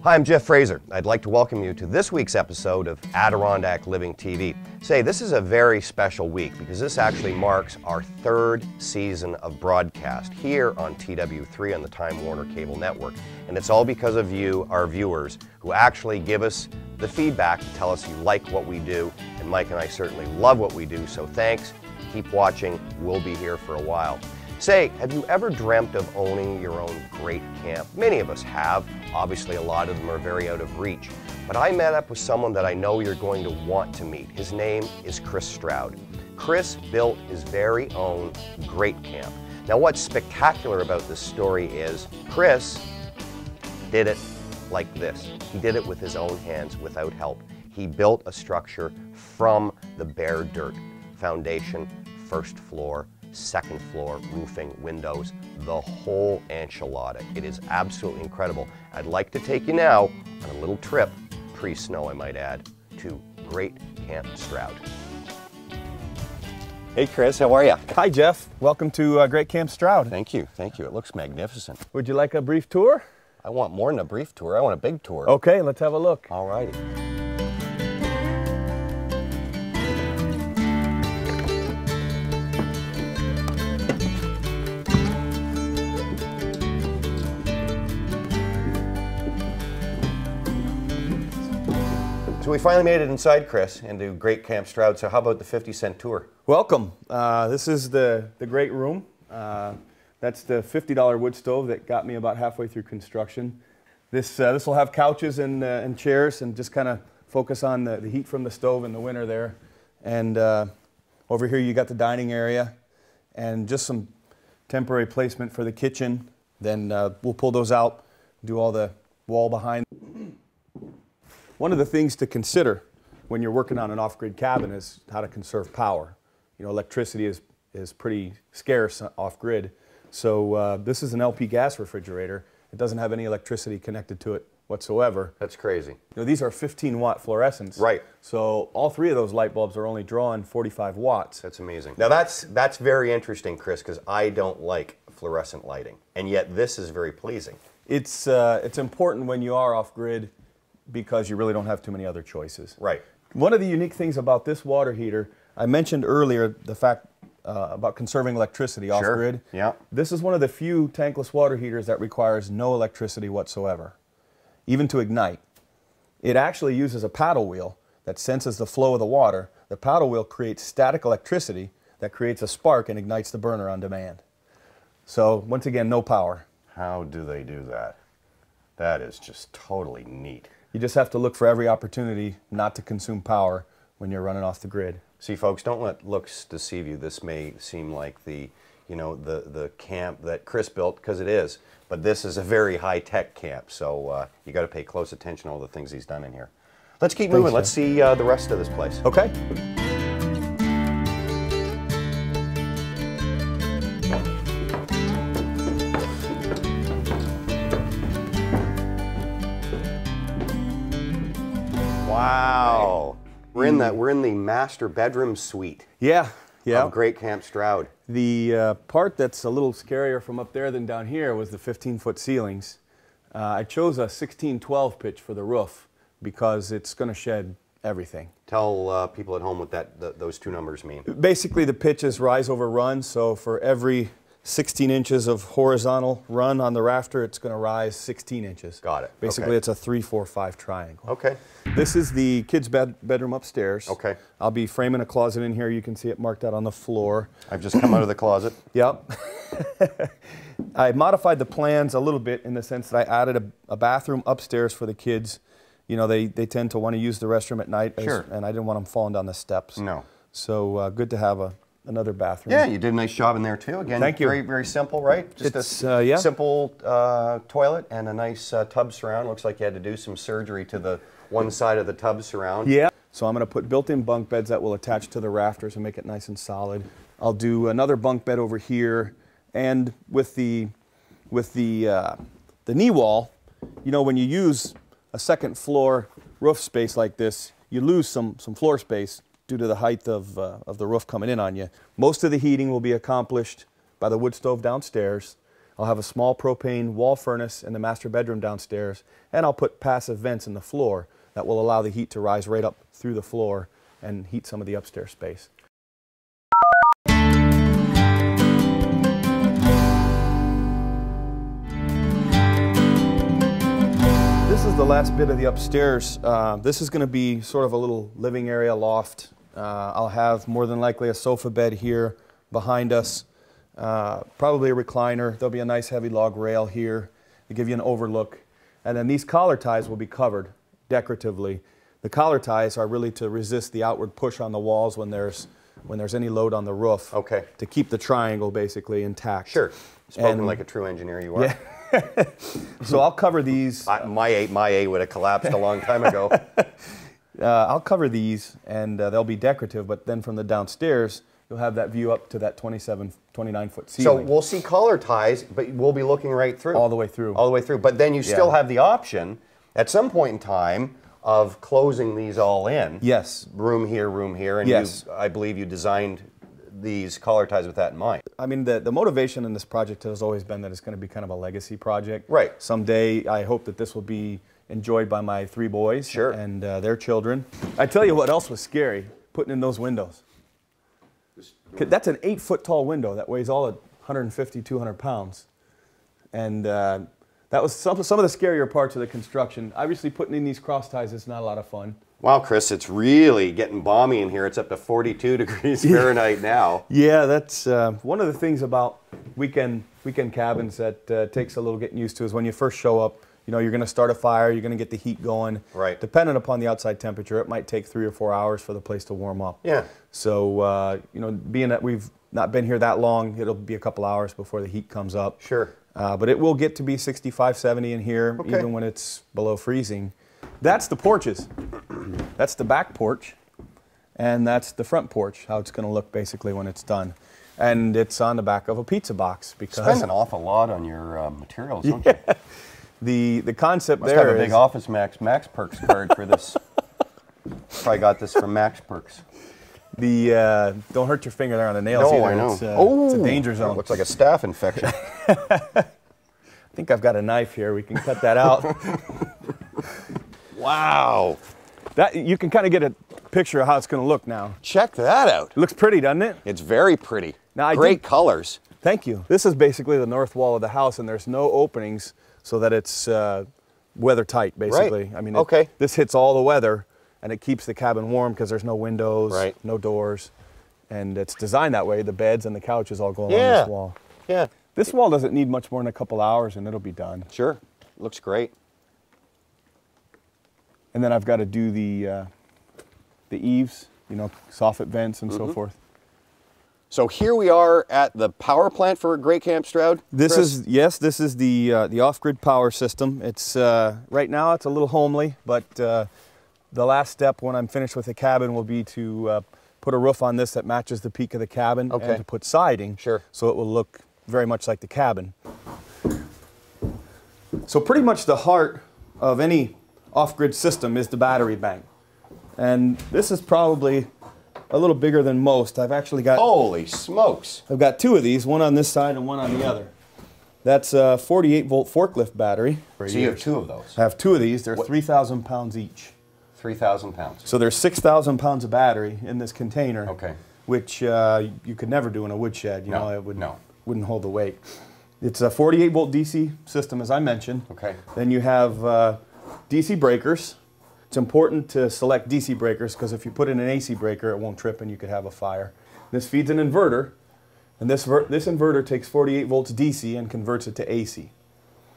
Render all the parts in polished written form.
Hi, I'm Jeff Fraser. I'd like to welcome you to this week's episode of Adirondack Living TV. Say, this is a very special week because this actually marks our third season of broadcast here on TW3 on the Time Warner Cable Network. And it's all because of you, our viewers, who actually give us the feedback to tell us you like what we do. And Mike and I certainly love what we do, so thanks. Keep watching. We'll be here for a while. Say, have you ever dreamt of owning your own great camp? Many of us have. Obviously, a lot of them are very out of reach. But I met up with someone that I know you're going to want to meet. His name is Chris Stroud. Chris built his very own great camp. Now, what's spectacular about this story is Chris did it like this. He did it with his own hands, without help. He built a structure from the bare dirt. Foundation, first floor, second floor, roofing, windows, the whole enchilada. It is absolutely incredible. I'd like to take you now on a little trip, pre-snow I might add, to Great Camp Stroud. Hey Chris, how are you? Hi Jeff, welcome to Great Camp Stroud. Thank you, it looks magnificent. Would you like a brief tour? I want more than a brief tour, I want a big tour. Okay, let's have a look. All righty. So we finally made it inside, Chris, into Great Camp Stroud. So how about the 50-cent tour? Welcome. This is the great room. That's the $50 wood stove that got me about halfway through construction. This will have couches and chairs and just kind of focus on the heat from the stove in the winter there. And over here you got the dining area and just some temporary placement for the kitchen. Then we'll pull those out, do all the wall behind. One of the things to consider when you're working on an off-grid cabin is how to conserve power. You know, electricity is pretty scarce off-grid. So this is an LP gas refrigerator. It doesn't have any electricity connected to it whatsoever. That's crazy. You know, these are 15-watt fluorescents. Right. So all three of those light bulbs are only drawing 45 watts. That's amazing. Now that's very interesting, Chris, because I don't like fluorescent lighting, and yet this is very pleasing. It's important when you are off-grid because you really don't have too many other choices. Right. One of the unique things about this water heater, I mentioned earlier the fact about conserving electricity off-grid. Sure. Yeah. This is one of the few tankless water heaters that requires no electricity whatsoever, even to ignite. It actually uses a paddle wheel that senses the flow of the water. The paddle wheel creates static electricity that creates a spark and ignites the burner on demand. So once again, no power. How do they do that? That is just totally neat. You just have to look for every opportunity not to consume power when you're running off the grid. See, folks, don't let looks deceive you. This may seem like the camp that Chris built, because it is, but this is a very high-tech camp, so you got to pay close attention to all the things he's done in here. Let's keep moving. Let's see the rest of this place. Okay. Wow. We're in the master bedroom suite. Yeah. Of Great Camp Stroud. The part that's a little scarier from up there than down here was the 15-foot ceilings. I chose a 16-12 pitch for the roof because it's going to shed everything. Tell people at home what those two numbers mean. Basically, the pitch is rise over run, so for every 16 inches of horizontal run on the rafter, it's going to rise 16 inches. Got it. Basically, okay. It's a 3, 4, 5 triangle. Okay. This is the kids' bedroom upstairs. Okay. I'll be framing a closet in here. You can see it marked out on the floor. I've just come out of the closet. Yep. I modified the plans a little bit in the sense that I added a bathroom upstairs for the kids. You know, they tend to want to use the restroom at night. Sure. And I didn't want them falling down the steps. No. So good to have another bathroom. Yeah, you did a nice job in there too. Again, thank you. Very, very simple, right? Just a simple toilet and a nice tub surround. Looks like you had to do some surgery to the one side of the tub surround. Yeah. So I'm going to put built-in bunk beds that will attach to the rafters and make it nice and solid. I'll do another bunk bed over here, and with the knee wall, you know, when you use a second floor roof space like this, you lose some floor space due to the height of the roof coming in on you. Most of the heating will be accomplished by the wood stove downstairs. I'll have a small propane wall furnace in the master bedroom downstairs, and I'll put passive vents in the floor that will allow the heat to rise right up through the floor and heat some of the upstairs space. This is the last bit of the upstairs. This is going to be sort of a little living area loft. I'll have more than likely a sofa bed here behind us, probably a recliner. There'll be a nice heavy log rail here to give you an overlook. And then these collar ties will be covered decoratively. The collar ties are really to resist the outward push on the walls when there's any load on the roof. Okay. To keep the triangle basically intact. Sure. Spoken like a true engineer you are. Yeah. So I'll cover these. My A would have collapsed a long time ago. I'll cover these, and they'll be decorative, but then from the downstairs, you'll have that view up to that 27, 29-foot ceiling. So we'll see collar ties, but we'll be looking right through. All the way through. All the way through. But then you still have the option, at some point in time, of closing these all in. Yes. Room here, and yes. I believe you designed these collar ties with that in mind. I mean, the motivation in this project has always been that it's going to be kind of a legacy project. Right. Someday, I hope that this will be enjoyed by my 3 boys sure. and their children. I tell you what else was scary, putting in those windows. That's an 8-foot tall window that weighs all at 150, 200 pounds. And that was some of the scarier parts of the construction. Obviously, putting in these cross ties is not a lot of fun. Wow, Chris, it's really getting balmy in here. It's up to 42 degrees Fahrenheit now. Yeah, that's one of the things about weekend cabins that takes a little getting used to is when you first show up, you know, you're going to start a fire, you're going to get the heat going. Right. Depending upon the outside temperature, it might take 3 or 4 hours for the place to warm up. Yeah. So, you know, being that we've not been here that long, it'll be a couple hours before the heat comes up. Sure. But it will get to be 65, 70 in here, okay. even when it's below freezing. That's the porches. That's the back porch, and that's the front porch, how it's going to look basically when it's done. And it's on the back of a pizza box because... You spend an awful lot on your materials, don't you? The concept Must there have a is... big Office Max Perks card for this. Probably got this from Max Perks. Don't hurt your finger there on the nails either. I know. It's a danger zone. It looks like a staph infection. I think I've got a knife here. We can cut that out. Wow. You can kind of get a picture of how it's going to look now. Check that out. It looks pretty, doesn't it? It's very pretty. Now, great colors. Thank you. This is basically the north wall of the house, and there's no openings so that it's weather tight, basically. Right. I mean, okay. This hits all the weather, and it keeps the cabin warm because there's no windows, right. no doors, and it's designed that way. The beds and the couches all go along this wall. Yeah. This wall doesn't need much more than a couple hours, and it'll be done. Sure. Looks great. And then I've got to do the eaves, you know, soffit vents and so forth. So here we are at the power plant for Great Camp Stroud. This Chris? this is the off-grid power system. It's right now it's a little homely, but the last step when I'm finished with the cabin will be to put a roof on this that matches the peak of the cabin, and to put siding, so it will look very much like the cabin. So pretty much the heart of any off-grid system is the battery bank, and this is probably a little bigger than most. I've actually got... Holy smokes! I've got 2 of these, one on this side and one on the other. That's a 48-volt forklift battery. So you have 2 of those? I have 2 of these. They're 3,000 pounds each. 3,000 pounds. So there's 6,000 pounds of battery in this container, which you could never do in a woodshed. You know, it wouldn't hold the weight. It's a 48-volt DC system, as I mentioned. Okay. Then you have DC breakers. It's important to select DC breakers because if you put in an AC breaker, it won't trip and you could have a fire. This feeds an inverter, and this inverter takes 48 volts DC and converts it to AC.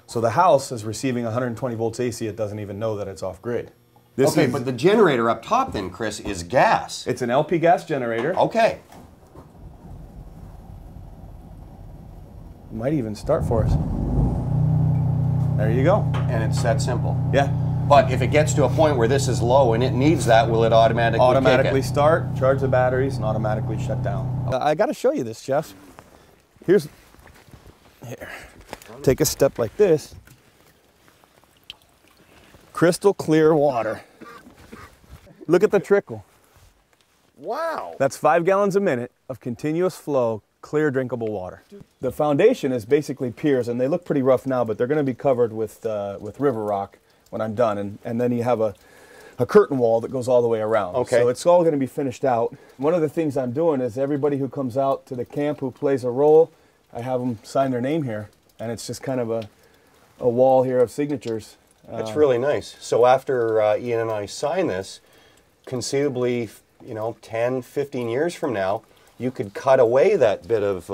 So the house is receiving 120 volts AC. It doesn't even know that it's off-grid. But the generator up top then, Chris, is gas. It's an LP gas generator. Okay. Might even start for us. There you go. And it's that simple. Yeah. But if it gets to a point where this is low and it needs that, will it automatically start, charge the batteries, and automatically shut down? I got to show you this, Jeff. Here. Take a step like this. Crystal clear water. Look at the trickle. Wow. That's 5 gallons a minute of continuous flow, clear, drinkable water. The foundation is basically piers, and they look pretty rough now, but they're going to be covered with river rock when I'm done. And then you have a curtain wall that goes all the way around. Okay. So it's all going to be finished out. One of the things I'm doing is everybody who comes out to the camp who plays a role, I have them sign their name here, and it's just kind of a wall here of signatures. That's really nice. So after Ian and I sign this, conceivably, 10, 15 years from now, you could cut away that bit of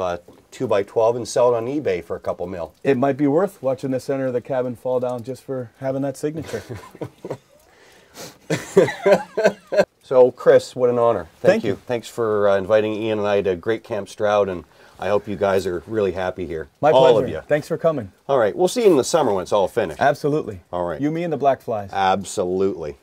2x12 and sell it on eBay for a couple mil. It might be worth watching the center of the cabin fall down just for having that signature. So, Chris, what an honor. Thank you. Thanks for inviting Ian and I to Great Camp Stroud, and I hope you guys are really happy here. My pleasure. All of you. Thanks for coming. All right. We'll see you in the summer when it's all finished. Absolutely. All right. You, me, and the black flies. Absolutely.